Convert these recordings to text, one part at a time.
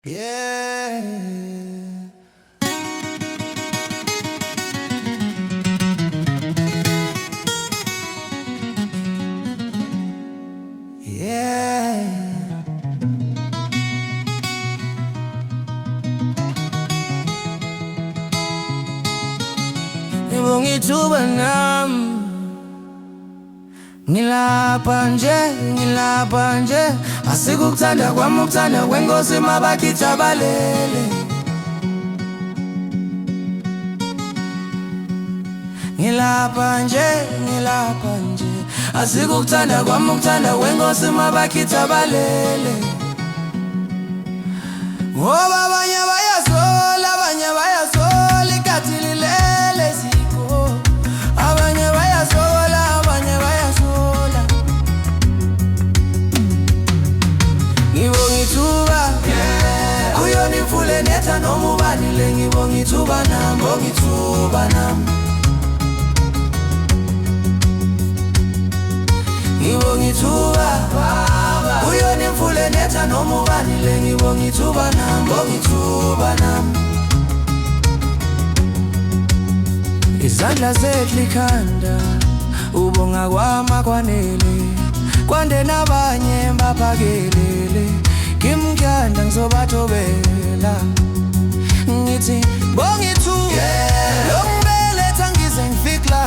Yeah. Yeah. Ngibongithuba nami ngilapha nje asikukuthanda kwami ukuthanda kwenkosi mabakithi abalele ngilapha nje asikukuthanda kwami ukuthanda kwenkosi mabakithi abalele ngoba abanye bayasola ikhathi lilele ziko abanye bayasola ngibongithuba kuyona imfula enetha noma ubanile ngibongithuba nami ngibongithuba kuyona imfula enetha noma ubanile ngibongithuba nami izandla zethu likhanda ubonga kwami akwanele kwande nabanye baphakelele ngimkhanda ngizobathobela ngithi ngibongithuba longibeletha ngize ngifikla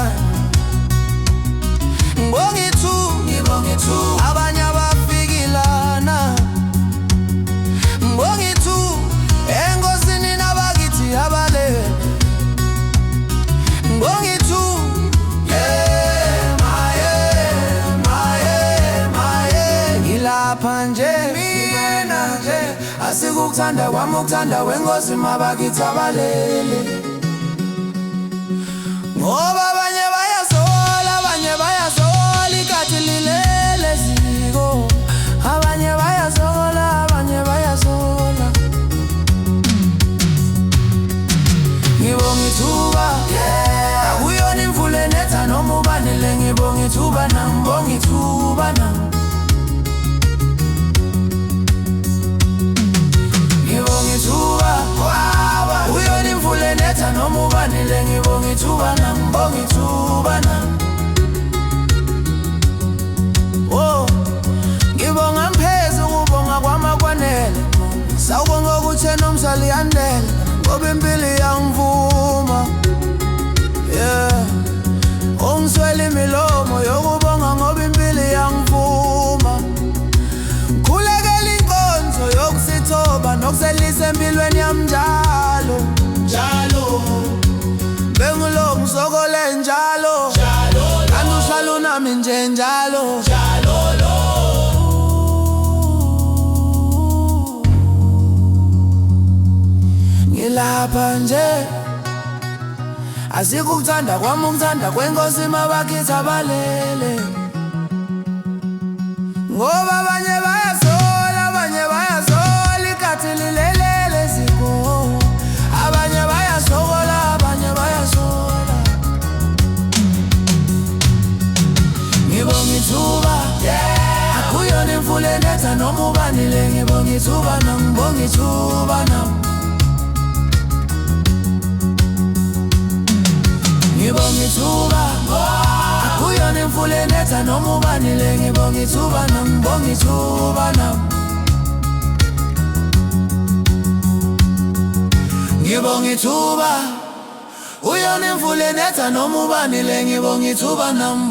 ngibongithuba abanye abafikilana ngibongithuba enkosini nabakithi abalele ngilapha nje mina nje asikukuthanda kwami ukuthanda kwenkosi mabakithi abalele ngoba abanye bayasola ikhathi lilele ziko abanye bayasola ngibongithuba akuyona imfula enetha noma ubanile ngibongithuba nami ngibongithuba akuyona imfula enetha noma ubanile ngibongithuba nami oh ngibonga mphezulu ngibonga kwami akwanele sawubonga ukuthi enomsali yandele ngoba impilo iyangivuma ungiswele imilomo yokubonga ngoba impilo iyangivuma ngikhulekela inkonzo yokusithoba nokuselisa empilweni yami njalo bengulo ngisokole njalo kanti uhlala unami nje njalo ngilapha nje asikukuthanda kwami ukuthanda kwenkosi mabakithi abalele ngoba abanye bayasola ikhathi lilele ziko abanye bayasola ngibongithuba akuyona imfula enetha noma ubanile ngibongithuba nami ngibongithuba akuyona imfula enetha noma ubanile ngibongithuba nami ngibongithuba uyona imfula enetha noma ubanile ngibongithuba nami